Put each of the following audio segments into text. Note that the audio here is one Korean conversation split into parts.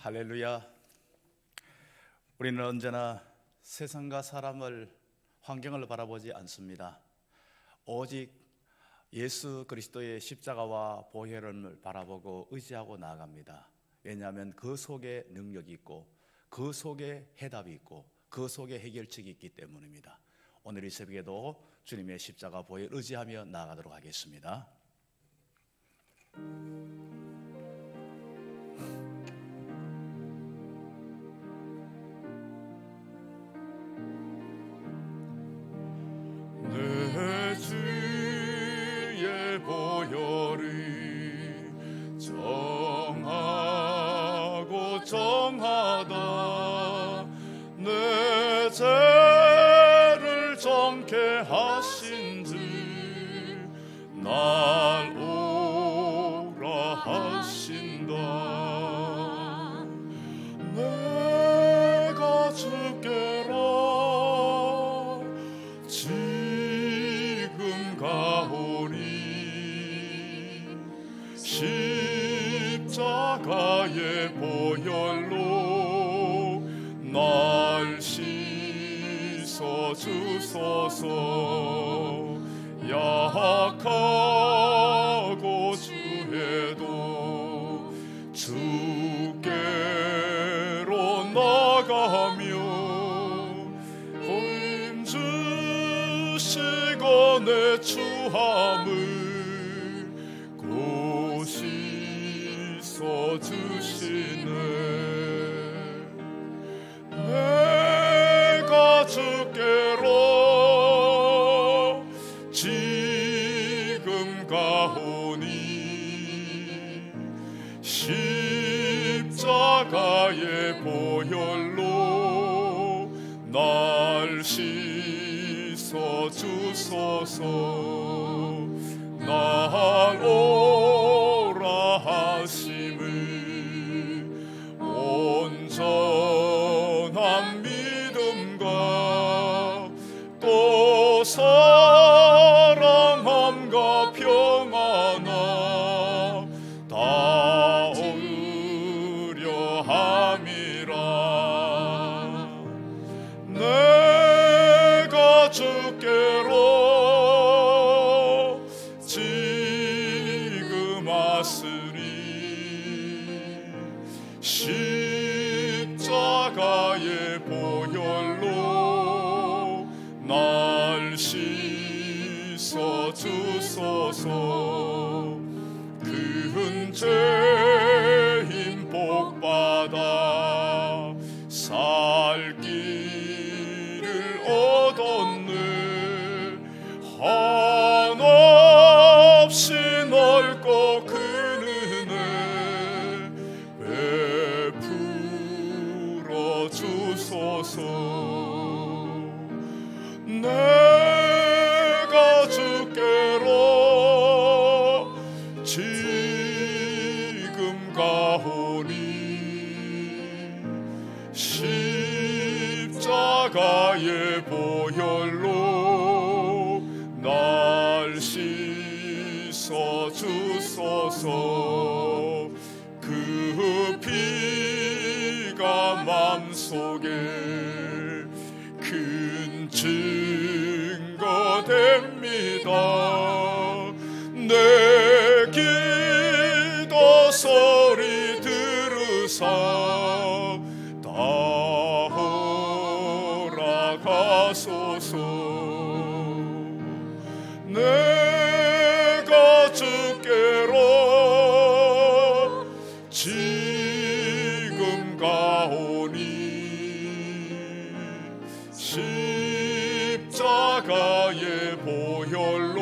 할렐루야. 우리는 언제나 세상과 사람을, 환경을 바라보지 않습니다. 오직 예수 그리스도의 십자가와 보혈을 바라보고 의지하고 나아갑니다. 왜냐하면 그 속에 능력이 있고, 그 속에 해답이 있고, 그 속에 해결책이 있기 때문입니다. 오늘 이 새벽에도 주님의 십자가 보혈 의지하며 나아가도록 하겠습니다. 내 주의 보혈이 정하고 정하다, 내 죄를 정케 하신즉 날 오라 하신다. 내가 주께라 지금 가오니, 십자가의 보혈로 날 씻어 주소서. 약하고 주에도 주께로 나가며 힘주시고 내 추함을 고시 써주시네. 내가 주께로 지금 가오니, 십자가의 보혈로 날 씻어 주소서. 날 오라 하심을 온전한 믿음과 또 사랑함과 평안함 다 얻으려 함이라. 내가 주께로 지금 왔으니, 십자가의 보혈로 날 씻어 주소서. 큰 죄인 복받아 살 길을 얻었네. 한없이 넓고 큰 은혜 베풀어 주소서. 내가 주께로 지금 가오니, 십자가의 보혈로 날 씻어 주소서. 그 피가 맘속에 큰 증거 됩니다. 내 기도 소리 들으사 다 허락하소서. 내가 주께로 지금 가오니, 십자가의 보혈로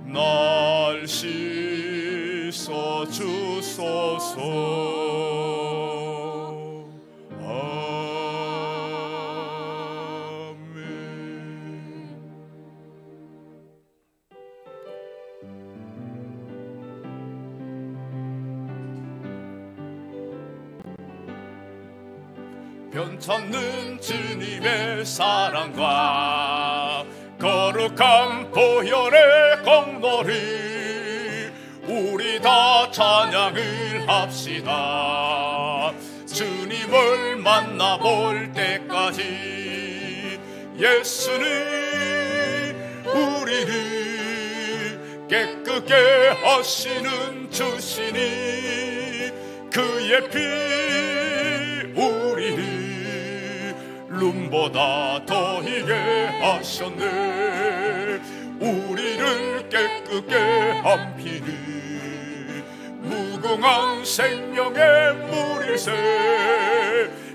날 씻어 주소서. 변찮는 주님의 사랑과 거룩한 보혈의 공로를 우리 다 찬양을 합시다. 주님을 만나볼 때까지 예수는 우리를 깨끗게 하시는 주시니 그의 피 우리를 눈보다 더히게 하셨네. 우리를 깨끗게 한 피는 무궁한 생명의 물일세.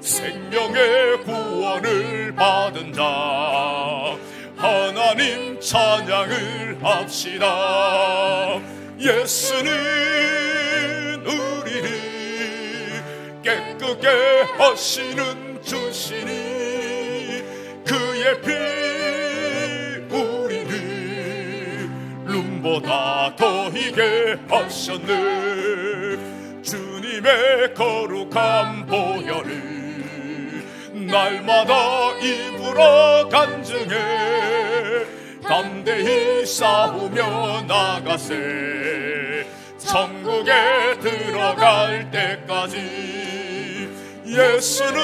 생명의 구원을 받은 자 하나님 찬양을 합시다. 예수는 우리를 깨끗게 하시는 주시니 그의 피 우리를 눈보다 더히게 하셨네. 주님의 거룩한 보혈을 날마다 입으로 간증해 담대히 싸우며 나가세. 천국에 들어갈 때까지 예수는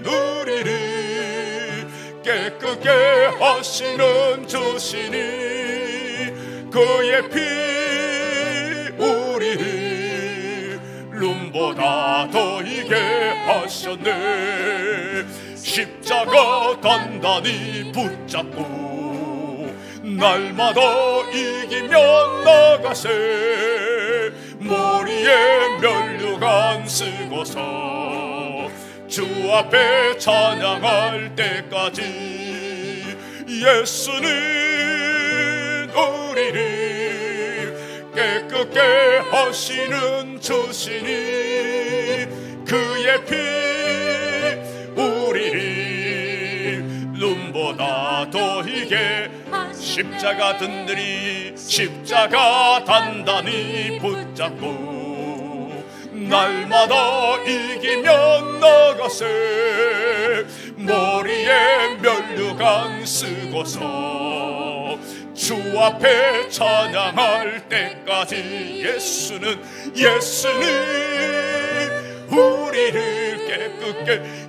우리를 깨끗게 하시는 주시니 그의 피 우리를 눈보다 더히게 하셨네. 십자가 단단히 붙잡고 날마다 이기며 나가세. 머리에 면류관 쓰고서 주 앞에 찬양할 때까지 예수는 우리를 깨끗게 하시는 주시니 그의 피 우리를 눈보다 더히게 십자가 든든히 십자가 단단히 붙잡고 날마다 이기며 나가세. 머리에 면류관 쓰고서 주 앞에 찬양할 때까지 예수는 우리를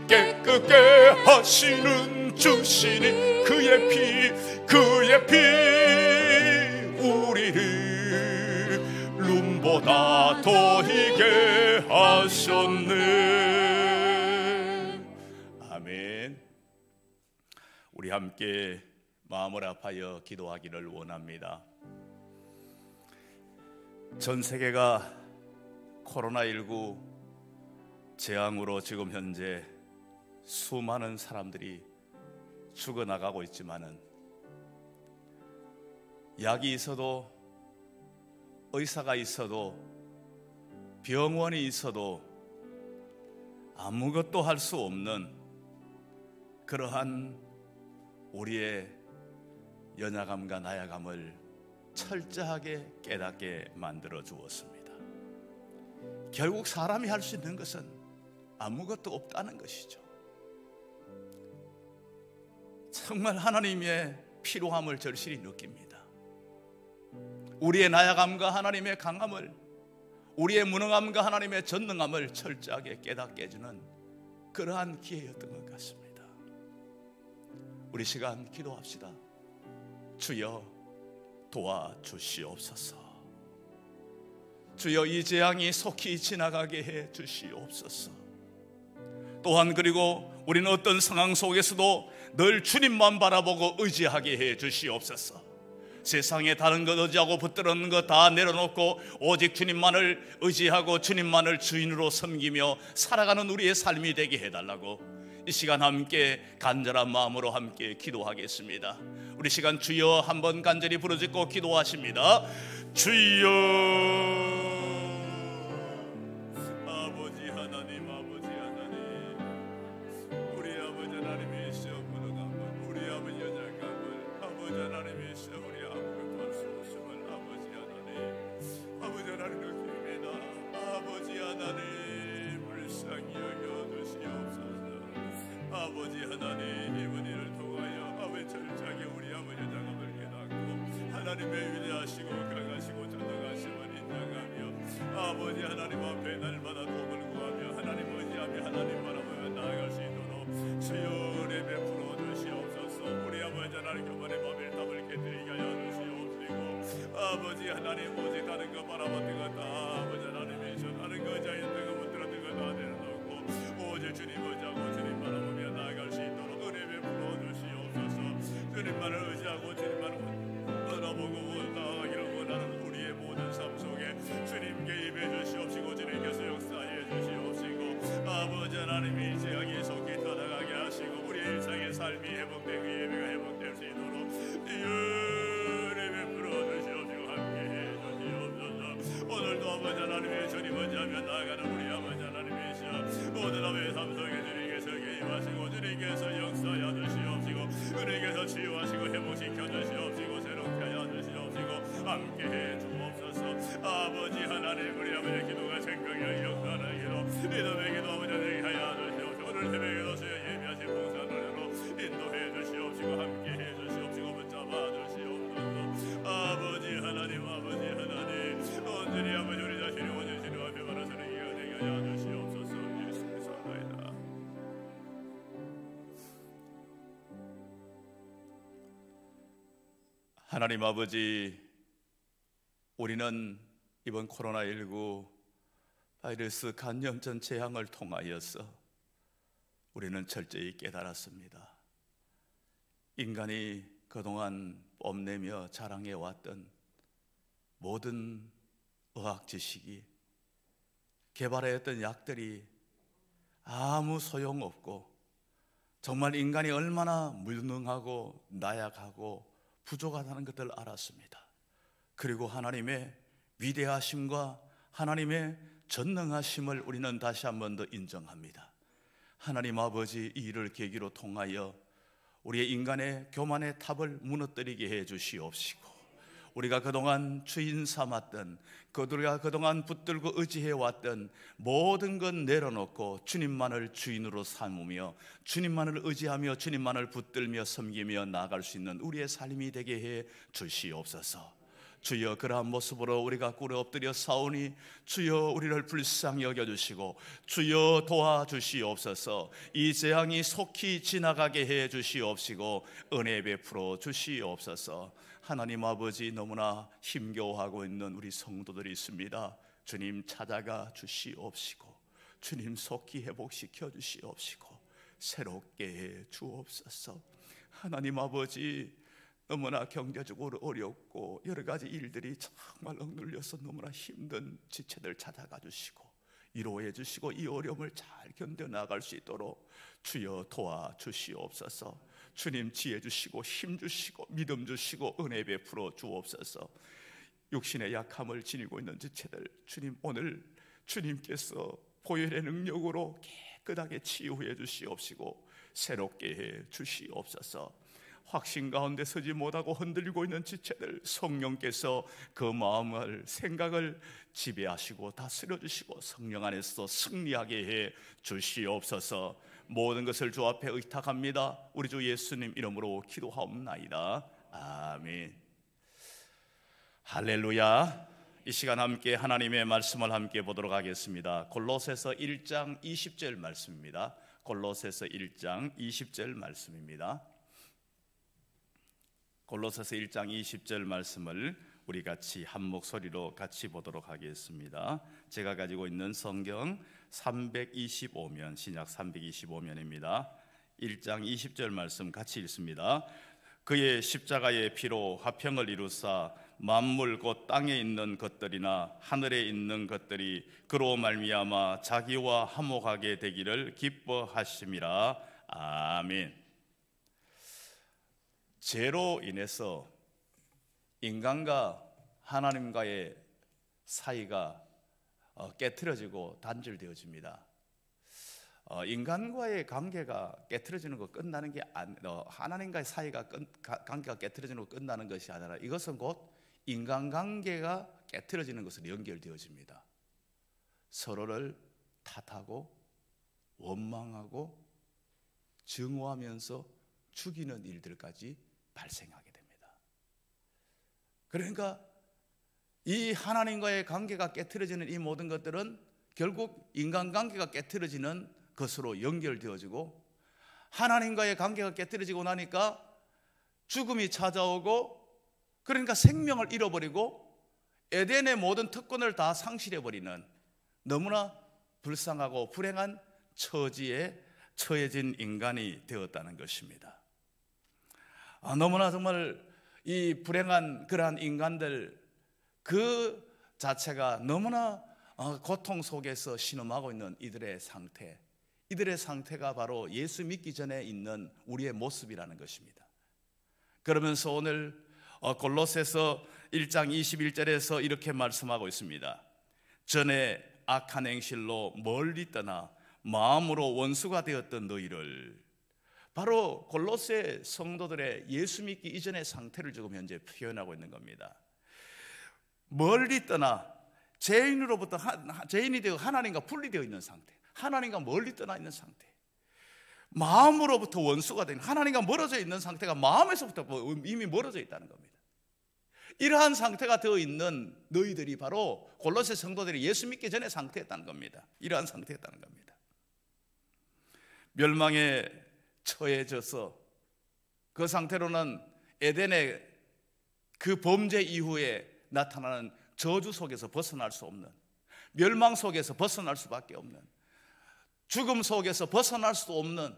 깨끗게 하시는 주시니 그의 피 우리를 눈보다 더히게 하셨네. 아멘. 우리 함께 마음을 아파여 기도하기를 원합니다. 전 세계가 코로나19 재앙으로 지금 현재 수많은 사람들이 죽어나가고 있지만은 약이 있어도 의사가 있어도 병원이 있어도 아무것도 할 수 없는 그러한 우리의 연약함과 나약함을 철저하게 깨닫게 만들어 주었습니다. 결국 사람이 할 수 있는 것은 아무것도 없다는 것이죠. 정말 하나님의 필요함을 절실히 느낍니다. 우리의 나약함과 하나님의 강함을, 우리의 무능함과 하나님의 전능함을 철저하게 깨닫게 해주는 그러한 기회였던 것 같습니다. 우리 시간 기도합시다. 주여 도와주시옵소서. 주여 이 재앙이 속히 지나가게 해 주시옵소서. 또한 그리고 우리는 어떤 상황 속에서도 늘 주님만 바라보고 의지하게 해 주시옵소서. 세상에 다른 것 의지하고 붙들었는 것 다 내려놓고 오직 주님만을 의지하고 주님만을 주인으로 섬기며 살아가는 우리의 삶이 되게 해달라고 이 시간 함께 간절한 마음으로 함께 기도하겠습니다. 우리 시간 주여 한번 간절히 부르짖고 기도하십니다. 주여 아버지 하나님, 아버지 하나님, 우리 아버지 하나님이시여 무능함을, 우리 아버지 연약함을, 아버지 하나님이시여 우리 아무것도 할 수 없음을 아버지 하나님, 아버지 하나님 느낍니다. 아버지 하나님 불쌍히 여겨주시옵소서. 아버지 하나님 이번 일을 통하여 아버지 철저하게 우리 아버지 연약함을 깨닫고 하나님의 위대하시고 강하시고 전능하시고 아버지 하나님 앞에 날마다 도움을 구하며 하나님 의지하며 하나님 바라보며 나아갈 수 있도록 주여 은혜 베풀어 주시옵소서. 우리 아버지 하나님 교만의 마음을 답을 깨뜨리게 하여 주시옵시고 아버지 하나님 오직 다른 거 바라봤던 것 다 아버지 하나님이셔 다른 거 의지하였던 거 붙들었던 거 다 내려놓고 오직 주님 의지하고 주님 바라보며 나아갈 수 있도록 은혜 베풀어 주시옵소서. 주님만을 의지하고 주님만을 바라보고 나아가기를 원하는 우리의 모든 삶 속에 주님 개입해 주시옵시고 주님께서 역사해 주시옵시고 아버지 하나님이 제약이 속히 떠나가게 하시고 우리 일상의 삶이 회복되고 예배가 회복될 수 있도록 은혜 베풀어 주시옵시고 함께해 주시옵소서. 오늘도 아버지 하나님의 주님 의지하며 나아가는 우리 아버지 하나님이시여 모든 아버지의 삶 속에 주님께서 개입하시고 주님께서 역사하여 주시옵시고 주님께서 치유하시고 회복시켜 주시옵시고 새롭게 하여 주시옵시고 함께해 주옵소서. 아버지 하나님 우리 아버지의 기도가 생각에 역사하기로 믿음의 기도 아버지 하여 주시옵시고 오늘 새벽에도 주의 예비하신 봉사를 은혜로 인도해 주시옵시고 함께해 주시옵시고 붙잡아 주시옵소서. 아버지 하나님 온전히 아버지 우리 자신이 온전히 주님 앞에 바라서는 이가 되게 하여 주시옵소서. 예수님 사랑하이다. 하나님 아버지, 우리는 이번 코로나19 바이러스 감염증 재앙을 통하여서 우리는 철저히 깨달았습니다. 인간이 그동안 뽐내며 자랑해왔던 모든 의학 지식이 개발하였던 약들이 아무 소용없고 정말 인간이 얼마나 무능하고 나약하고 부족하다는 것을 알았습니다. 그리고 하나님의 위대하심과 하나님의 전능하심을 우리는 다시 한 번 더 인정합니다. 하나님 아버지, 이 일을 계기로 통하여 우리의 인간의 교만의 탑을 무너뜨리게 해 주시옵시고 우리가 그동안 주인 삼았던 우리가 그동안 붙들고 의지해왔던 모든 것 내려놓고 주님만을 주인으로 삼으며 주님만을 의지하며 주님만을 붙들며 섬기며 나아갈 수 있는 우리의 삶이 되게 해 주시옵소서. 주여, 그러한 모습으로 우리가 꿇어 엎드려 싸우니 주여 우리를 불쌍히 여겨주시고 주여 도와주시옵소서. 이 재앙이 속히 지나가게 해 주시옵시고 은혜 베풀어 주시옵소서. 하나님 아버지, 너무나 힘겨워하고 있는 우리 성도들이 있습니다. 주님 찾아가 주시옵시고 주님 속히 회복시켜 주시옵시고 새롭게 해 주옵소서. 하나님 아버지, 너무나 경제적으로 어렵고 여러 가지 일들이 정말 억눌려서 너무나 힘든 지체들 찾아가 주시고 위로해 주시고 이 어려움을 잘 견뎌나갈 수 있도록 주여 도와주시옵소서. 주님 지혜 주시고 힘 주시고 믿음 주시고 은혜 베풀어 주옵소서. 육신의 약함을 지니고 있는 지체들 주님 오늘 주님께서 보혈의 능력으로 깨끗하게 치유해 주시옵시고 새롭게 해 주시옵소서. 확신 가운데 서지 못하고 흔들리고 있는 지체들 성령께서 그 마음을 생각을 지배하시고 다스려 주시고 성령 안에서 승리하게 해 주시옵소서. 모든 것을 주 앞에 의탁합니다. 우리 주 예수님 이름으로 기도하옵나이다. 아멘. 할렐루야. 이 시간 함께 하나님의 말씀을 함께 보도록 하겠습니다. 골로새서 1장 20절 말씀입니다. 골로새서 1장 20절 말씀입니다. 골로새서 1장 20절 말씀을 우리 같이 한 목소리로 같이 보도록 하겠습니다. 제가 가지고 있는 성경 325면, 신약 325면입니다. 1장 20절 말씀 같이 읽습니다. 그의 십자가의 피로 화평을 이루사 만물 곧 땅에 있는 것들이나 하늘에 있는 것들이 그로 말미암아 자기와 화목하게 되기를 기뻐하심이라. 아멘. 죄로 인해서 인간과 하나님과의 사이가 깨트려지고 단절되어집니다. 인간과의 관계가 깨트려지는 거 끝나는 게 하나님과의 사이가 관계가 깨트려지는 거 끝나는 것이 아니라 이것은 곧 인간관계가 깨트려지는 것으로 연결되어집니다. 서로를 탓하고 원망하고 증오하면서 죽이는 일들까지 발생하게 됩니다. 그러니까 이 하나님과의 관계가 깨트려지는 이 모든 것들은 결국 인간관계가 깨트려지는 것으로 연결되어지고, 하나님과의 관계가 깨트려지고 나니까 죽음이 찾아오고, 그러니까 생명을 잃어버리고 에덴의 모든 특권을 다 상실해버리는 너무나 불쌍하고 불행한 처지에 처해진 인간이 되었다는 것입니다. 너무나 정말 이 불행한 그러한 인간들 그 자체가 너무나 고통 속에서 신음하고 있는 이들의 상태가 바로 예수 믿기 전에 있는 우리의 모습이라는 것입니다. 그러면서 오늘 골로새서 1장 21절에서 이렇게 말씀하고 있습니다. 전에 악한 행실로 멀리 떠나 마음으로 원수가 되었던 너희를, 바로 골로새 성도들의 예수 믿기 이전의 상태를 지금 현재 표현하고 있는 겁니다. 멀리 떠나 죄인으로부터 죄인이 되어 하나님과 분리되어 있는 상태, 하나님과 멀리 떠나 있는 상태, 마음으로부터 원수가 된, 하나님과 멀어져 있는 상태가 마음에서부터 이미 멀어져 있다는 겁니다. 이러한 상태가 되어 있는 너희들이 바로 골로새 성도들이 예수 믿기 전의 상태였다는 겁니다. 이러한 상태였다는 겁니다. 멸망에 처해져서 그 상태로는 에덴의 그 범죄 이후에 나타나는 저주 속에서 벗어날 수 없는, 멸망 속에서 벗어날 수밖에 없는, 죽음 속에서 벗어날 수도 없는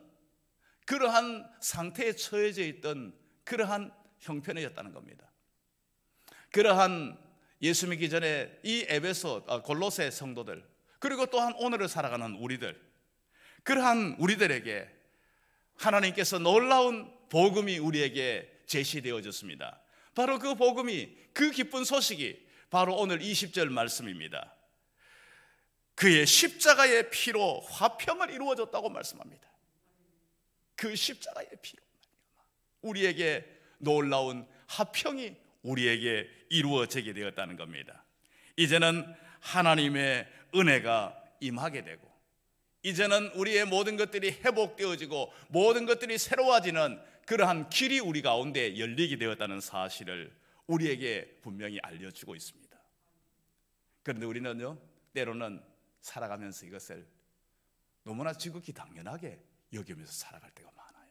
그러한 상태에 처해져 있던 그러한 형편이었다는 겁니다. 그러한 예수 믿기 전에 이 골로새 성도들, 그리고 또한 오늘을 살아가는 우리들, 그러한 우리들에게 하나님께서 놀라운 복음이 우리에게 제시되어졌습니다. 바로 그 복음이, 그 기쁜 소식이 바로 오늘 20절 말씀입니다. 그의 십자가의 피로 화평을 이루어졌다고 말씀합니다. 그 십자가의 피로 우리에게 놀라운 화평이 우리에게 이루어지게 되었다는 겁니다. 이제는 하나님의 은혜가 임하게 되고, 이제는 우리의 모든 것들이 회복되어지고 모든 것들이 새로워지는 그러한 길이 우리 가운데 열리게 되었다는 사실을 우리에게 분명히 알려주고 있습니다. 그런데 우리는요, 때로는 살아가면서 이것을 너무나 지극히 당연하게 여기면서 살아갈 때가 많아요.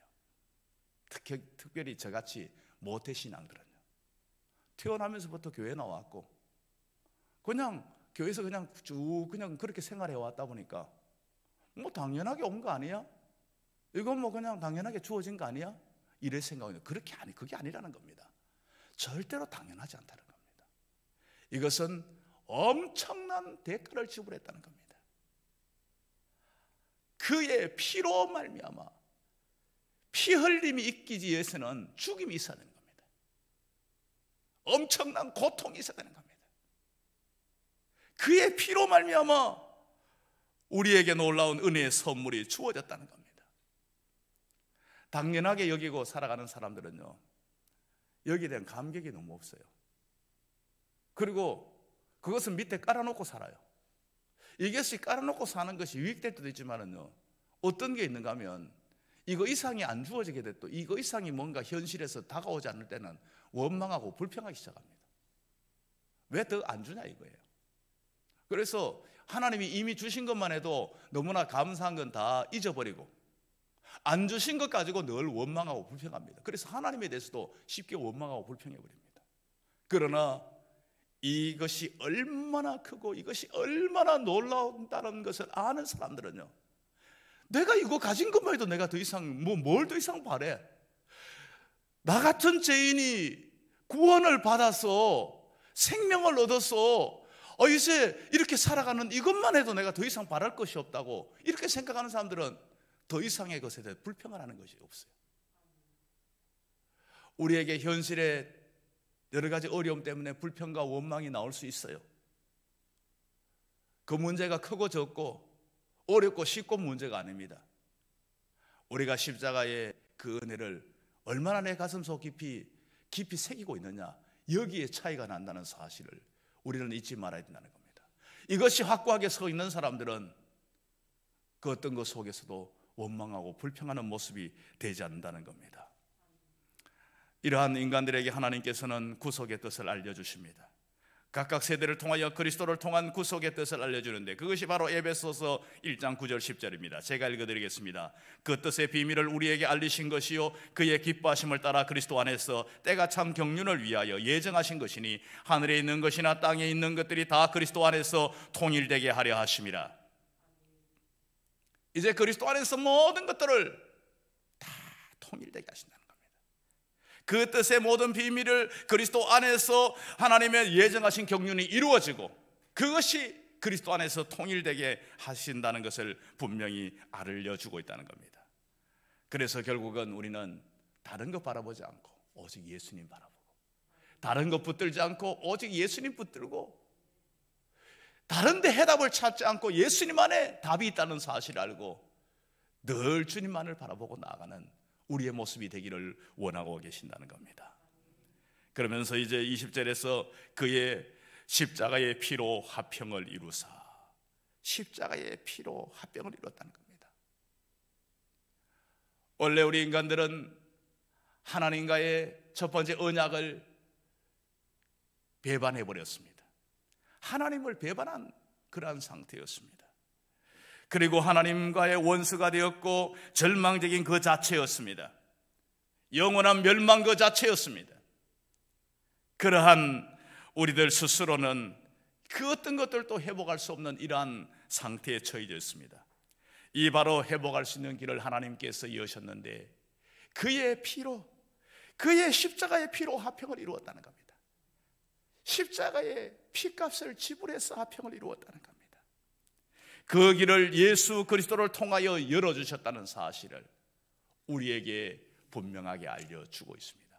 특별히 저같이 모태신앙들은요, 태어나면서부터 교회 나왔고 그냥 교회에서 그냥 쭉 그냥 그렇게 생활해 왔다 보니까 뭐 당연하게 온 거 아니야? 이건 뭐 그냥 당연하게 주어진 거 아니야? 이럴 생각은 그게 아니라는 겁니다. 절대로 당연하지 않다는 겁니다. 이것은 엄청난 대가를 지불했다는 겁니다. 그의 피로 말미암아, 피 흘림이 있기 위해서는 죽임이 있어야 되는 겁니다. 엄청난 고통이 있어야 되는 겁니다. 그의 피로 말미암아 우리에게 놀라운 은혜의 선물이 주어졌다는 겁니다. 당연하게 여기고 살아가는 사람들은요, 여기에 대한 감격이 너무 없어요. 그리고 그것은 밑에 깔아놓고 살아요. 이것이 깔아놓고 사는 것이 유익될 때도 있지만은요, 어떤 게 있는가 하면 이거 이상이 안 주어지게 됐고 이거 이상이 뭔가 현실에서 다가오지 않을 때는 원망하고 불평하기 시작합니다. 왜 더 안 주냐 이거예요. 그래서 하나님이 이미 주신 것만 해도 너무나 감사한 건 다 잊어버리고 안 주신 것 가지고 늘 원망하고 불평합니다. 그래서 하나님에 대해서도 쉽게 원망하고 불평해버립니다. 그러나 이것이 얼마나 크고 이것이 얼마나 놀라운다는 것을 아는 사람들은요, 내가 이거 가진 것만 해도 내가 더 이상 뭘 더 이상 바래? 나 같은 죄인이 구원을 받아서 생명을 얻어서 이제 이렇게 살아가는 이것만 해도 내가 더 이상 바랄 것이 없다고 이렇게 생각하는 사람들은 더 이상의 것에 대해 불평을 하는 것이 없어요. 우리에게 현실에 여러 가지 어려움 때문에 불평과 원망이 나올 수 있어요. 그 문제가 크고 적고 어렵고 쉽고 문제가 아닙니다. 우리가 십자가의 그 은혜를 얼마나 내 가슴속 깊이 새기고 있느냐, 여기에 차이가 난다는 사실을 우리는 잊지 말아야 된다는 겁니다. 이것이 확고하게 서 있는 사람들은 그 어떤 것 속에서도 원망하고 불평하는 모습이 되지 않는다는 겁니다. 이러한 인간들에게 하나님께서는 구속의 뜻을 알려주십니다. 각각 세대를 통하여 그리스도를 통한 구속의 뜻을 알려주는데, 그것이 바로 에베소서 1장 9절 10절입니다. 제가 읽어드리겠습니다. 그 뜻의 비밀을 우리에게 알리신 것이요 그의 기뻐하심을 따라 그리스도 안에서 때가 참 경륜을 위하여 예정하신 것이니 하늘에 있는 것이나 땅에 있는 것들이 다 그리스도 안에서 통일되게 하려 하심이라. 이제 그리스도 안에서 모든 것들을 다 통일되게 하신다는 겁니다. 그 뜻의 모든 비밀을 그리스도 안에서 하나님의 예정하신 경륜이 이루어지고 그것이 그리스도 안에서 통일되게 하신다는 것을 분명히 알려주고 있다는 겁니다. 그래서 결국은 우리는 다른 것 바라보지 않고 오직 예수님 바라보고, 다른 것 붙들지 않고 오직 예수님 붙들고, 다른 데 해답을 찾지 않고 예수님 안에 답이 있다는 사실을 알고 늘 주님만을 바라보고 나아가는 우리의 모습이 되기를 원하고 계신다는 겁니다. 그러면서 이제 20절에서 그의 십자가의 피로 화평을 이루사, 십자가의 피로 화평을 이뤘다는 겁니다. 원래 우리 인간들은 하나님과의 첫 번째 언약을 배반해버렸습니다. 하나님을 배반한 그러한 상태였습니다. 그리고 하나님과의 원수가 되었고 절망적인 그 자체였습니다. 영원한 멸망 그 자체였습니다. 그러한 우리들 스스로는 그 어떤 것들도 회복할 수 없는 이러한 상태에 처해져 있습니다. 이 바로 회복할 수 있는 길을 하나님께서 여셨는데 그의 피로, 그의 십자가의 피로 화평을 이루었다는 겁니다. 십자가의 피값을 지불해서 화평을 이루었다는 겁니다. 그 길을 예수 그리스도를 통하여 열어주셨다는 사실을 우리에게 분명하게 알려주고 있습니다.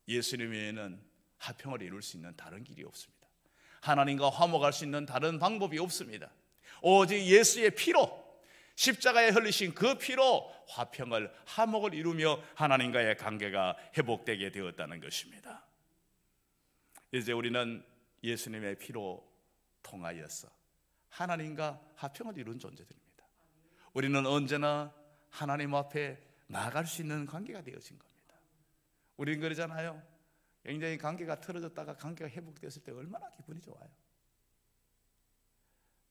예수님 외에는 화평을 이룰 수 있는 다른 길이 없습니다. 하나님과 화목할 수 있는 다른 방법이 없습니다. 오직 예수의 피로, 십자가에 흘리신 그 피로 화평을, 화목을 이루며 하나님과의 관계가 회복되게 되었다는 것입니다. 이제 우리는 예수님의 피로 통하여서 하나님과 화평을 이룬 존재들입니다. 우리는 언제나 하나님 앞에 나아갈 수 있는 관계가 되어진 겁니다. 우리는 그러잖아요. 굉장히 관계가 틀어졌다가 관계가 회복됐을 때 얼마나 기분이 좋아요.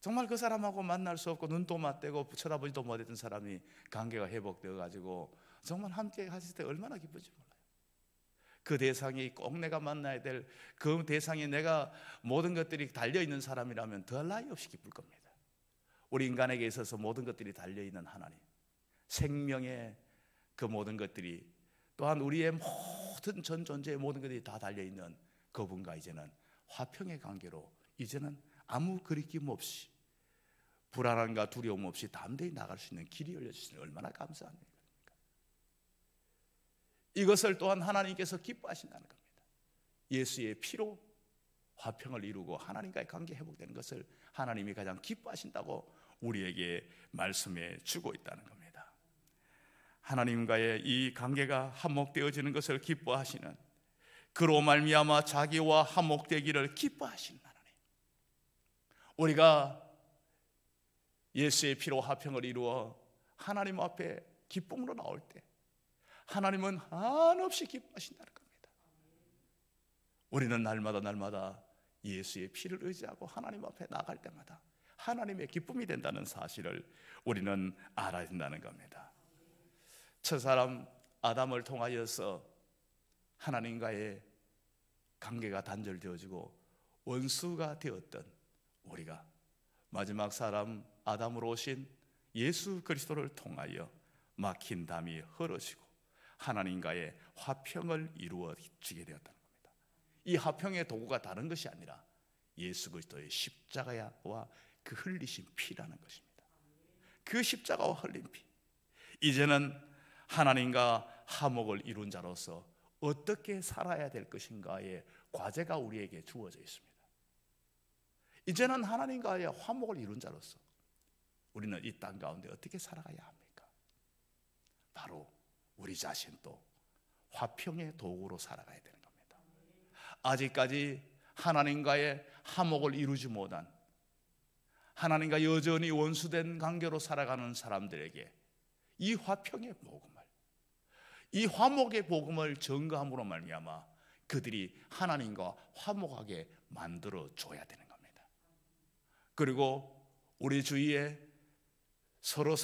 정말 그 사람하고 만날 수 없고 눈도 맞대고 쳐다보지도 못했던 사람이 관계가 회복되어 가지고 정말 함께 하실 때 얼마나 기쁜지 몰라요. 그 대상이 꼭 내가 만나야 될 그 대상에 내가 모든 것들이 달려있는 사람이라면 더할 나위 없이 기쁠 겁니다. 우리 인간에게 있어서 모든 것들이 달려있는 하나님, 생명의 그 모든 것들이, 또한 우리의 모든 전 존재의 모든 것들이 다 달려있는 그분과 이제는 화평의 관계로 이제는 아무 거리낌 없이 불안함과 두려움 없이 담대히 나갈 수 있는 길이 열려주시니 얼마나 감사합니까? 이것을 또한 하나님께서 기뻐하신다는 겁니다. 예수의 피로 화평을 이루고 하나님과의 관계 회복되는 것을 하나님이 가장 기뻐하신다고 우리에게 말씀해 주고 있다는 겁니다. 하나님과의 이 관계가 화목되어지는 것을 기뻐하시는, 그로 말미암아 자기와 화목되기를 기뻐하시는 하나님, 우리가 예수의 피로 화평을 이루어 하나님 앞에 기쁨으로 나올 때 하나님은 한없이 기뻐하신다는 겁니다. 우리는 날마다 예수의 피를 의지하고 하나님 앞에 나갈 때마다 하나님의 기쁨이 된다는 사실을 우리는 알아야 된다는 겁니다. 첫사람 아담을 통하여서 하나님과의 관계가 단절되어지고 원수가 되었던 우리가 마지막 사람 아담으로 오신 예수 그리스도를 통하여 막힌 담이 헐어지고 하나님과의 화평을 이루어지게 되었다는 겁니다. 이 화평의 도구가 다른 것이 아니라 예수 그리스도의 십자가와 그 흘리신 피라는 것입니다. 그 십자가와 흘린 피, 이제는 하나님과 화목을 이룬 자로서 어떻게 살아야 될 것인가의 과제가 우리에게 주어져 있습니다. 이제는 하나님과의 화목을 이룬 자로서 우리는 이 땅 가운데 어떻게 살아가야 합니까? 바로 우리 자신도 화평의 도구로 살아가야 되는 겁니다. 아직까지 하나님과의 화목을 이루지 못한, 하나님과 여전히 원수된 관계로 살아가는 사람들에게 이 화평의 복음을, 이 화목의 복음을 전가함으로 말미암아 그들이 하나님과 화목하게 만들어 줘야 되는 겁니다. 그리고 우리 주위에 서로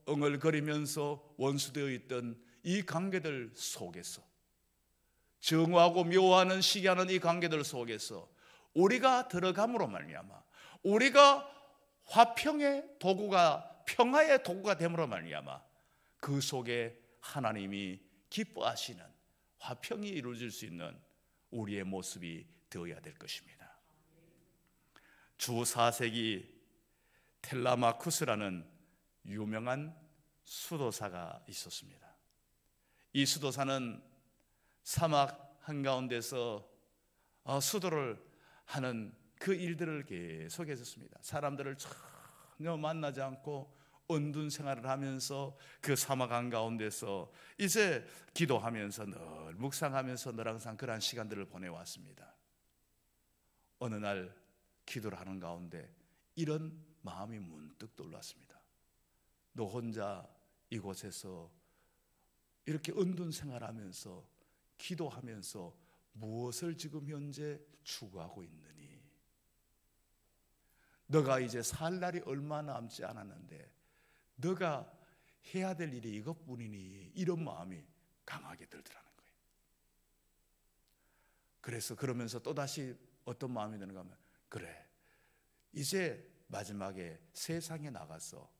응얼거리면서 원수되어 있던 이 관계들 속에서, 정오하고 묘하는 시기하는 이 관계들 속에서 우리가 들어감으로 말미암아, 우리가 화평의 도구가, 평화의 도구가 됨으로 말미암아 그 속에 하나님이 기뻐하시는 화평이 이루어질 수 있는 우리의 모습이 되어야 될 것입니다. 주 4세기 텔라마쿠스라는 유명한 수도사가 있었습니다. 이 수도사는 사막 한가운데서 수도를 하는 그 일들을 계속 했었습니다. 사람들을 전혀 만나지 않고 은둔 생활을 하면서 그 사막 한가운데서 이제 기도하면서 늘 묵상하면서 늘 항상 그러한 시간들을 보내왔습니다. 어느 날 기도를 하는 가운데 이런 마음이 문득 떠올랐습니다. 너 혼자 이곳에서 이렇게 은둔 생활하면서 기도하면서 무엇을 지금 현재 추구하고 있느니? 너가 이제 살 날이 얼마 남지 않았는데 너가 해야 될 일이 이것뿐이니? 이런 마음이 강하게 들더라는 거예요. 그래서 그러면서 또다시 어떤 마음이 드는가 하면, 그래, 이제 마지막에 세상에 나가서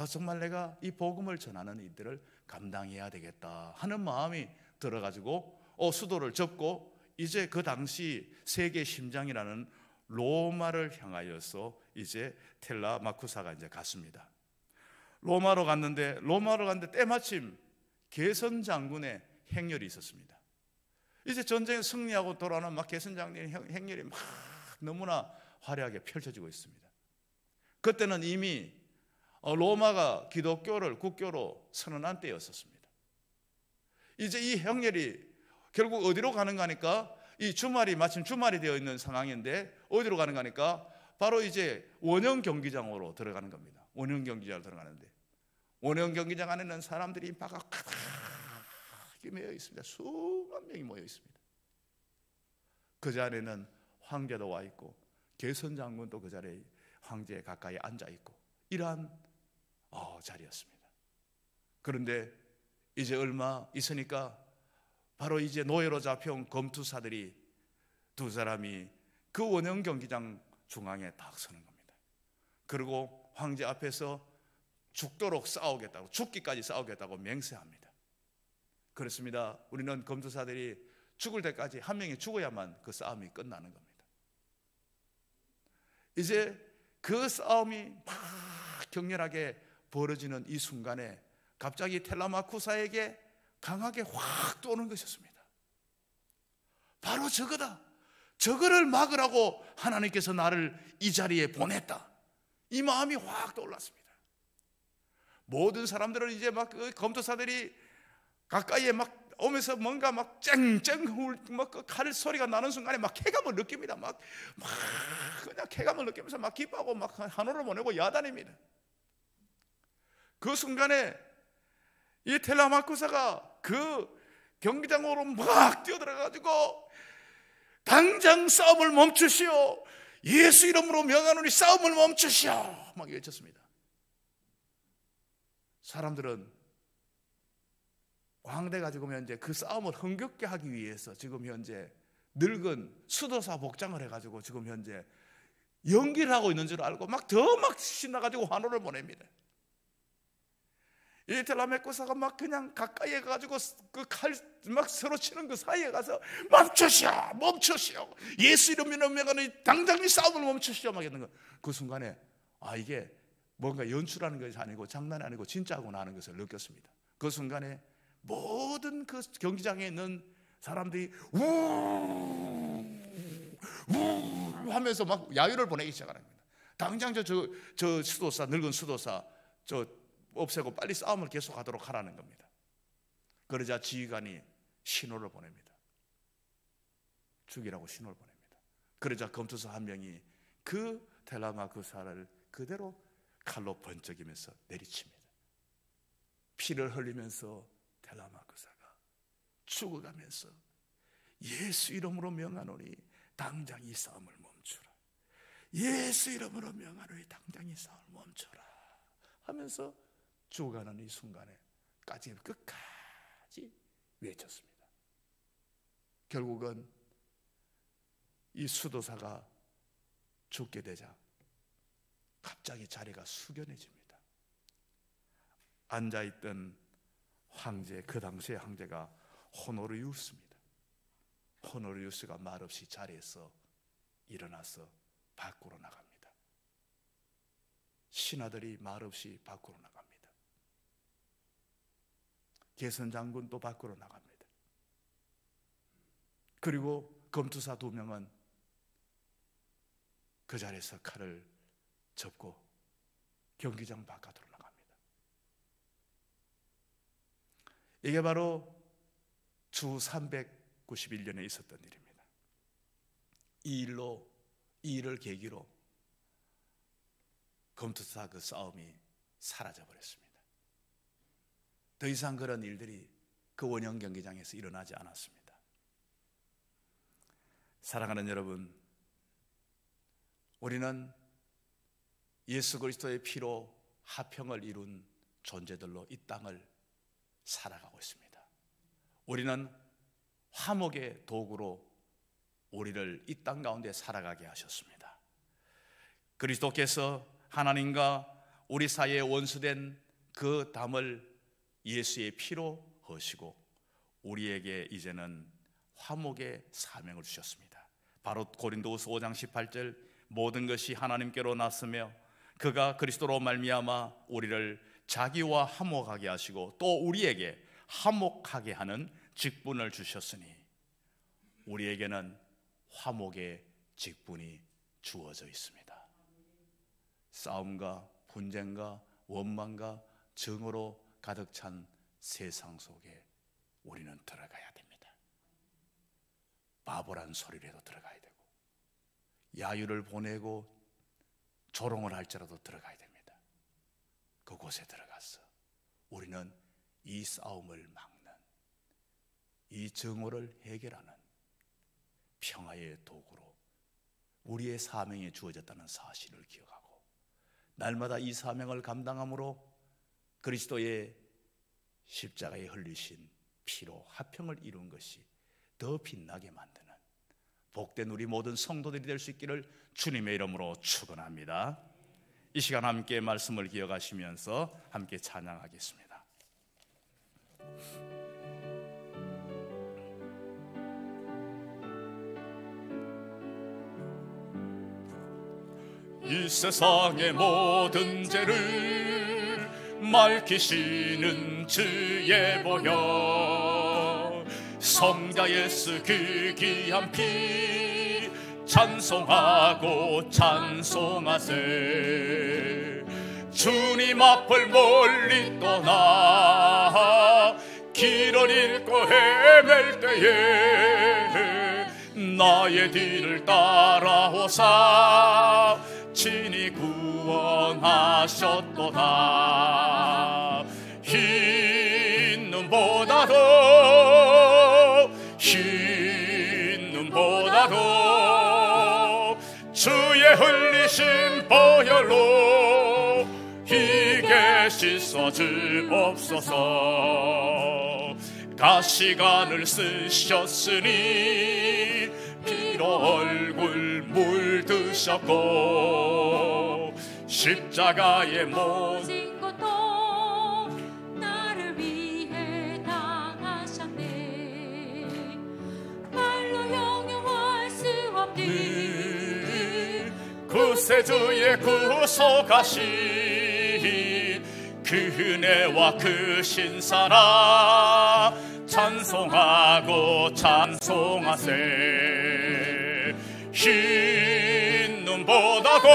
정말 내가 이 복음을 전하는 일들을 감당해야 되겠다 하는 마음이 들어가지고 수도를 접고 이제 그 당시 세계 심장이라는 로마를 향하여서 이제 텔라마쿠사가 이제 갔습니다. 로마로 갔는데 때마침 게선 장군의 행렬이 있었습니다. 이제 전쟁에 승리하고 돌아오는 막 게선 장군의 행렬이 막 너무나 화려하게 펼쳐지고 있습니다. 그때는 이미 로마가 기독교를 국교로 선언한 때였었습니다. 이제 이 행렬이 결국 어디로 가는가 하니까, 이 주말이 마침 주말이 되어 있는 상황인데 어디로 가는가 하니까 바로 이제 원형 경기장으로 들어가는 겁니다. 원형 경기장으로 들어가는데 원형 경기장 안에는 사람들이 바가닥 모여 있습니다. 수만 명이 모여 있습니다. 그 자리에는 황제도 와 있고 게선 장군도 그 자리에 황제 가까이 앉아 있고 이러한 자리였습니다. 그런데 이제 얼마 있으니까 바로 이제 노예로 잡혀온 검투사들이 두 사람이 그 원형 경기장 중앙에 딱 서는 겁니다. 그리고 황제 앞에서 죽도록 싸우겠다고, 죽기까지 싸우겠다고 맹세합니다. 그렇습니다. 우리는 검투사들이 죽을 때까지 한 명이 죽어야만 그 싸움이 끝나는 겁니다. 이제 그 싸움이 막 격렬하게 벌어지는 이 순간에 갑자기 텔라마쿠사에게 강하게 확 떠오는 것이었습니다. 바로 저거다. 저거를 막으라고 하나님께서 나를 이 자리에 보냈다. 이 마음이 확 떠올랐습니다. 모든 사람들은 이제 막 검투사들이 가까이에 막 오면서 뭔가 막 쨍쨍 막 그 칼 소리가 나는 순간에 막 쾌감을 느낍니다. 막 그냥 쾌감을 느끼면서 막 기뻐하고 막 한호를 보내고 야단입니다. 그 순간에 이 텔라마쿠사가 그 경기장으로 막 뛰어들어가지고 당장 싸움을 멈추시오. 예수 이름으로 명하노니 싸움을 멈추시오. 막 외쳤습니다. 사람들은 광대가 지금 현재 그 싸움을 흥겹게 하기 위해서 지금 현재 늙은 수도사 복장을 해가지고 지금 현재 연기를 하고 있는 줄 알고 막 더 막 신나가지고 환호를 보냅니다. 이 텔라마쿠사가 막 그냥 가까이에 가지고 그 칼 막 서로 치는 그 사이에 가서 멈추시오, 멈추시오. 예수 이름으로 명하노니 당장 이 싸움을 멈추시오. 막 이러는 거. 그 순간에 이게 뭔가 연출하는 것이 아니고 장난이 아니고 진짜구나 하는 것을 느꼈습니다. 그 순간에 모든 그 경기장에 있는 사람들이 우 하면서 막 야유를 보내기 시작하는 겁니다. 당장 저 수도사, 늙은 수도사 저 없애고 빨리 싸움을 계속하도록 하라는 겁니다. 그러자 지휘관이 신호를 보냅니다. 죽이라고 신호를 보냅니다. 그러자 검투사 한 명이 그 텔라마쿠사를 그대로 칼로 번쩍이면서 내리칩니다. 피를 흘리면서 텔라마쿠사가 죽어가면서 예수 이름으로 명하노니 당장 이 싸움을 멈추라. 예수 이름으로 명하노니 당장 이 싸움을 멈추라 하면서 죽어가는 이 순간에 까지 끝까지 외쳤습니다. 결국은 이 수도사가 죽게 되자 갑자기 자리가 숙연해집니다. 앉아있던 황제, 그 당시의 황제가 호노리우스입니다. 호노리우스가 말없이 자리에서 일어나서 밖으로 나갑니다. 신하들이 말없이 밖으로 나갑니다. 개선장군도 밖으로 나갑니다. 그리고 검투사 2명은 그 자리에서 칼을 접고 경기장 바깥으로 나갑니다. 이게 바로 주 391년에 있었던 일입니다. 이 일을 계기로 검투사 그 싸움이 사라져 버렸습니다. 더 이상 그런 일들이 그 원형 경기장에서 일어나지 않았습니다. 사랑하는 여러분, 우리는 예수 그리스도의 피로 화평을 이룬 존재들로 이 땅을 살아가고 있습니다. 우리는 화목의 도구로 우리를 이 땅 가운데 살아가게 하셨습니다. 그리스도께서 하나님과 우리 사이에 원수된 그 담을 예수의 피로 허시고 우리에게 이제는 화목의 사명을 주셨습니다. 바로 고린도후서 5장 18절, 모든 것이 하나님께로 났으며 그가 그리스도로 말미암아 우리를 자기와 화목하게 하시고 또 우리에게 화목하게 하는 직분을 주셨으니 우리에게는 화목의 직분이 주어져 있습니다. 싸움과 분쟁과 원망과 증오로 가득 찬 세상 속에 우리는 들어가야 됩니다. 바보란 소리라도 들어가야 되고 야유를 보내고 조롱을 할지라도 들어가야 됩니다. 그곳에 들어가서 우리는 이 싸움을 막는, 이 증오를 해결하는 평화의 도구로 우리의 사명이 주어졌다는 사실을 기억하고 날마다 이 사명을 감당함으로 그리스도의 십자가에 흘리신 피로 화평을 이룬 것이 더 빛나게 만드는 복된 우리 모든 성도들이 될 수 있기를 주님의 이름으로 축원합니다. 이 시간 함께 말씀을 기억하시면서 함께 찬양하겠습니다. 이 세상의 모든 죄를 맑히시는 주의 보혈, 성자 예수 그 귀한 피 찬송하고 찬송하세. 주님 앞을 멀리 떠나 길을 잃고 헤맬 때에 나의 뒤를 따라오사 친히 구원하셨도다. 흰 눈보다도 주의 흘리신 보혈로 희게 씻어 주옵소서. 가시관을 쓰셨으니 피로 얼굴 물드셨고 십자가의 모든 것도 나를 위해 당하셨네. 말로 형용할 수 없는 구세주의 구속하신 그 은혜와 그 신사랑 찬송하고 찬송하세. 흰 눈보다도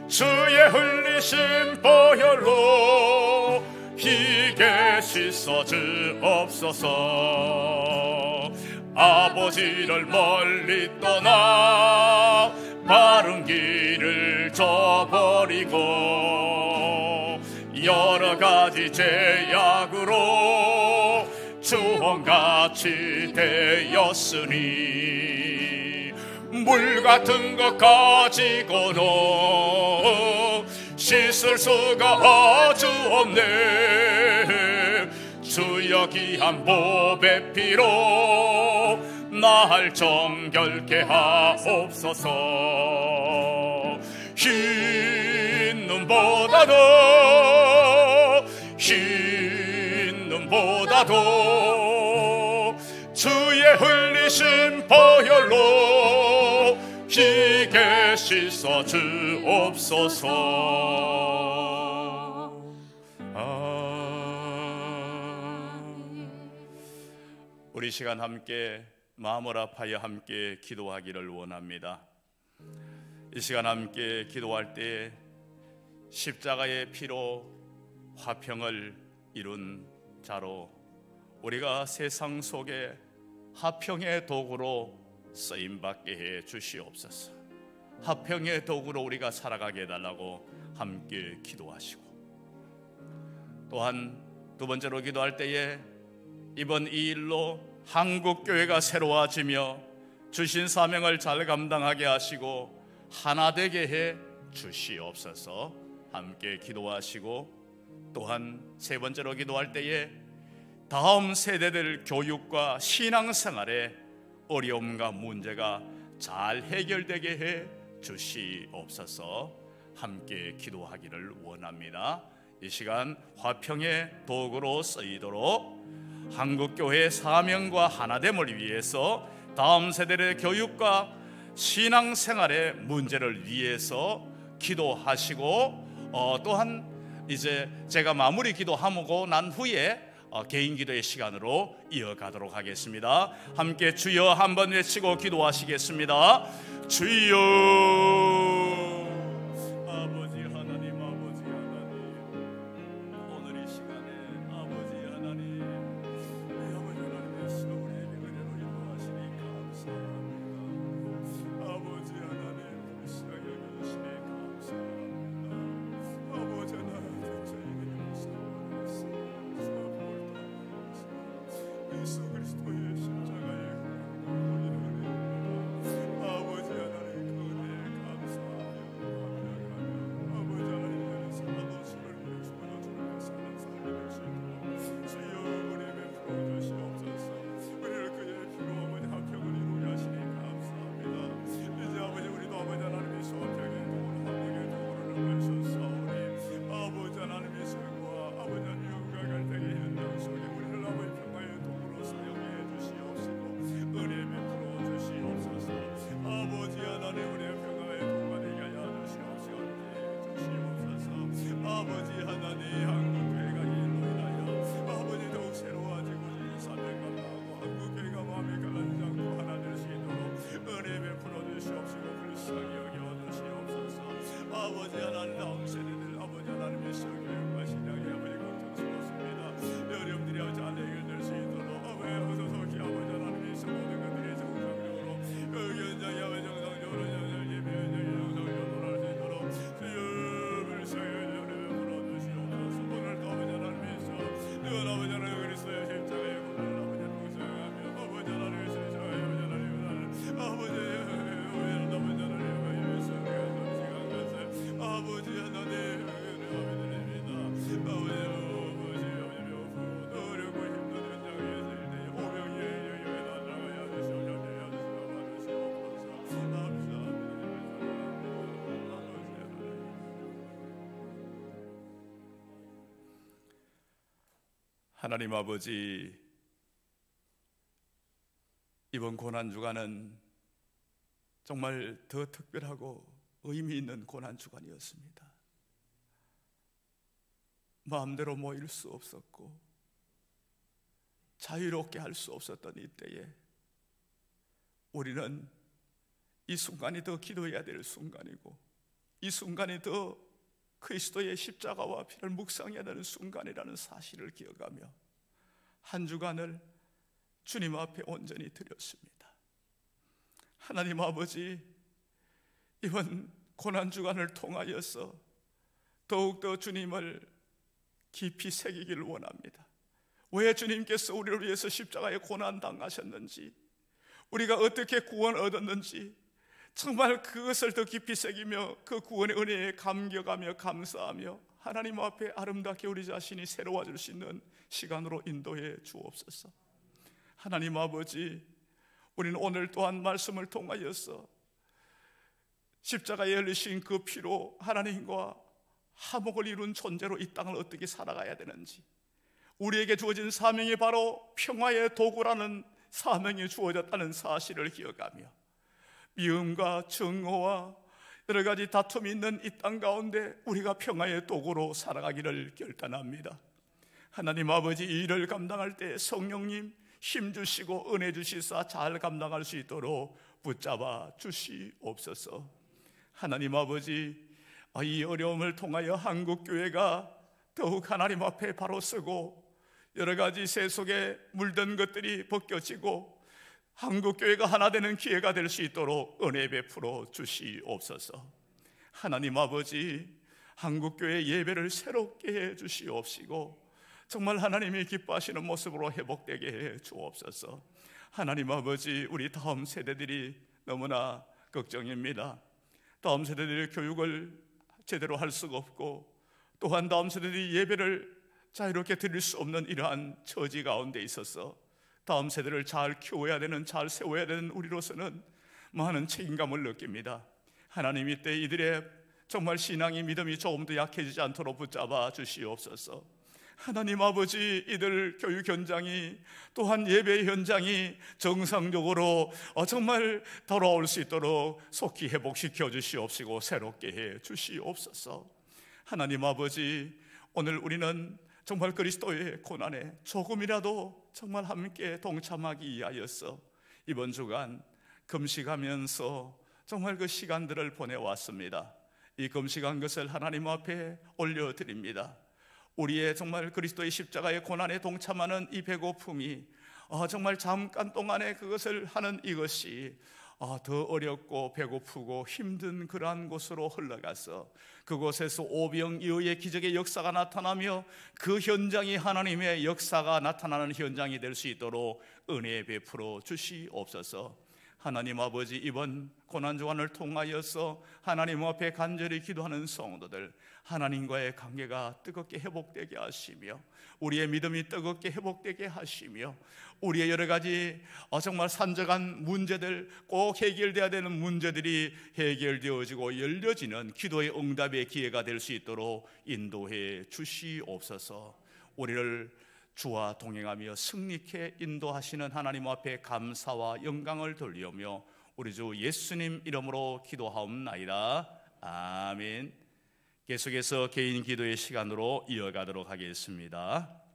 주의 흘리신 보혈로 희게 씻어 주옵소서. 아버지를 멀리 떠나 바른 길을 저버리고 여러 가지 죄악으로 주홍같이 되었으니 물 같은 것 가지고는 씻을 수가 아주 없네. 주여 귀한 보배 피로 날 정결케 하옵소서. 흰 눈보다도 주의 흘리신 보혈로 희게 씻어 주옵소서. 우리 시간 함께 마음을 합하여 함께 기도하기를 원합니다. 이 시간 함께 기도할 때 십자가의 피로 화평을 이룬 자로 우리가 세상 속에 화평의 도구로 쓰임받게 해 주시옵소서. 화평의 도구로 우리가 살아가게 해달라고 함께 기도하시고, 또한 두 번째로 기도할 때에 이번 이 일로 한국교회가 새로워지며 주신 사명을 잘 감당하게 하시고 하나 되게 해 주시옵소서. 함께 기도하시고, 또한 세 번째로 기도할 때에 다음 세대들 교육과 신앙생활에 어려움과 문제가 잘 해결되게 해 주시옵소서. 함께 기도하기를 원합니다. 이 시간 화평의 도구로 쓰이도록 한국교회의 사명과 하나됨을 위해서 다음 세대의 교육과 신앙생활의 문제를 위해서 기도하시고, 또한 이제 제가 마무리 기도하고 난 후에 개인 기도의 시간으로 이어가도록 하겠습니다. 함께 주여 한번 외치고 기도하시겠습니다. 주여, 아버지 하나님, 아버지 하나님, 오늘 이 시간에 아버지 하나님, 아버지 하나님께서 우리에게 은혜로 인도하시니 감사합니다. 아버지 하나님, 불쌍히 여겨주시니 감사합니다. 아버지 하나님, 저희에게 용서하옵소서. 예수 그리스도의 십자가의 아버지 하나님, 그 은혜에 감사하며 아버지 하나님, 사랑하는 수를 위해 죽어져 주를 사는 삶이 되시도록 주여 은혜에 풀어주시옵소서. 우리를 그의 피로 아버지 화평을 이루게 하시니 감사합니다. 이제 아버지 우리도 아버지 하나님의 화평의 도구로 화평의 도구를 하셨사오니 아버지 하나님의 설과 아버지 하나님 영광 갈등의 현장 속에 우리를 아버지 평화의 도구로 사용해 주시옵시고 은혜 베풀어 주시옵소서. 아버지 하나님, 우리의 평화의 도구가 되게 하여 주시옵소서. 아버지 하나님, 한국교회가 일로 인하여 아버지 더욱 새로워지고 사명 감당하고 한국교회가 마음이 갈라지지 않고 하나 될 수 있도록 은혜 베풀어 주시옵시고 불쌍히 여겨 주시옵소서. 아버지 하나님, 다음 세대들 아버지 하나님의 성교육과 신앙의 아버지 걱정스럽습니다. 어려움들이 잘 해결될 수 있도록 아버지 어서속히 아버지 하나님의 모든 것들이 정상적으로 현장이 아버지 정상적으로 예배 현장이 정상적으로 할 수 있도록 주여 불쌍히 은혜 베풀어 주시옵소서. 오늘도 아버지 하나님의 늘 아버지 하나님 그리스도의 십자가의 고난을 아버지 묵상하며 아버지 하나님의 십자가의 아버지 하나님 아버지 아버지 하나님 은혜합니다. 어렵고 힘든 현장에서 일대에 오병이에 나아가야 주시옵소서. 하나님 아버지, 이번 고난주간은 정말 더 특별하고 의미 있는 고난주간이었습니다. 마음대로 모일 수 없었고 자유롭게 할 수 없었던 이때에 우리는 이 순간이 더 기도해야 될 순간이고 이 순간이 더 그리스도의 십자가와 피를 묵상해야 되는 순간이라는 사실을 기억하며 한 주간을 주님 앞에 온전히 드렸습니다. 하나님 아버지, 이번 고난주간을 통하여서 더욱더 주님을 깊이 새기기를 원합니다. 왜 주님께서 우리를 위해서 십자가에 고난 당하셨는지, 우리가 어떻게 구원을 얻었는지 정말 그것을 더 깊이 새기며 그 구원의 은혜에 감격하며 감사하며 하나님 앞에 아름답게 우리 자신이 새로워질 수 있는 시간으로 인도해 주옵소서. 하나님 아버지, 우리는 오늘 또한 말씀을 통하여서 십자가에 흘리신 그 피로 하나님과 화목을 이룬 존재로 이 땅을 어떻게 살아가야 되는지, 우리에게 주어진 사명이 바로 평화의 도구라는 사명이 주어졌다는 사실을 기억하며 미움과 증오와 여러 가지 다툼이 있는 이 땅 가운데 우리가 평화의 도구로 살아가기를 결단합니다. 하나님 아버지, 이 일을 감당할 때 성령님 힘주시고 은혜 주시사 잘 감당할 수 있도록 붙잡아 주시옵소서. 하나님 아버지, 이 어려움을 통하여 한국교회가 더욱 하나님 앞에 바로 서고 여러 가지 세 속에 물든 것들이 벗겨지고 한국교회가 하나 되는 기회가 될 수 있도록 은혜 베풀어 주시옵소서. 하나님 아버지, 한국교회 예배를 새롭게 해 주시옵시고 정말 하나님이 기뻐하시는 모습으로 회복되게 해 주옵소서. 하나님 아버지, 우리 다음 세대들이 너무나 걱정입니다. 다음 세대들의 교육을 제대로 할 수가 없고 또한 다음 세대들이 예배를 자유롭게 드릴 수 없는 이러한 처지 가운데 있어서 다음 세대를 잘 키워야 되는, 잘 세워야 되는 우리로서는 많은 책임감을 느낍니다. 하나님, 이때 이들의 정말 신앙이, 믿음이 조금 더 약해지지 않도록 붙잡아 주시옵소서. 하나님 아버지, 이들 교육 현장이 또한 예배 현장이 정상적으로 정말 돌아올 수 있도록 속히 회복시켜 주시옵시고 새롭게 해 주시옵소서. 하나님 아버지, 오늘 우리는 정말 그리스도의 고난에 조금이라도 정말 함께 동참하기 위하여서 이번 주간 금식하면서 정말 그 시간들을 보내왔습니다. 이 금식한 것을 하나님 앞에 올려드립니다. 우리의 정말 그리스도의 십자가의 고난에 동참하는 이 배고픔이 정말 잠깐 동안에 그것을 하는 이것이 더 어렵고 배고프고 힘든 그러한 곳으로 흘러가서 그곳에서 오병이어의 기적의 역사가 나타나며 그 현장이 하나님의 역사가 나타나는 현장이 될 수 있도록 은혜 베풀어 주시옵소서. 하나님 아버지, 이번 고난주간을 통하여서 하나님 앞에 간절히 기도하는 성도들, 하나님과의 관계가 뜨겁게 회복되게 하시며 우리의 믿음이 뜨겁게 회복되게 하시며 우리의 여러 가지 정말 산적한 문제들, 꼭 해결돼야 되는 문제들이 해결되어지고 열려지는 기도의 응답의 기회가 될 수 있도록 인도해 주시옵소서. 우리를 주와 동행하며 승리케 인도하시는 하나님 앞에 감사와 영광을 돌리오며 우리 주 예수님 이름으로 기도하옵나이다. 아멘. 계속해서 개인 기도의 시간으로 이어가도록 하겠습니다.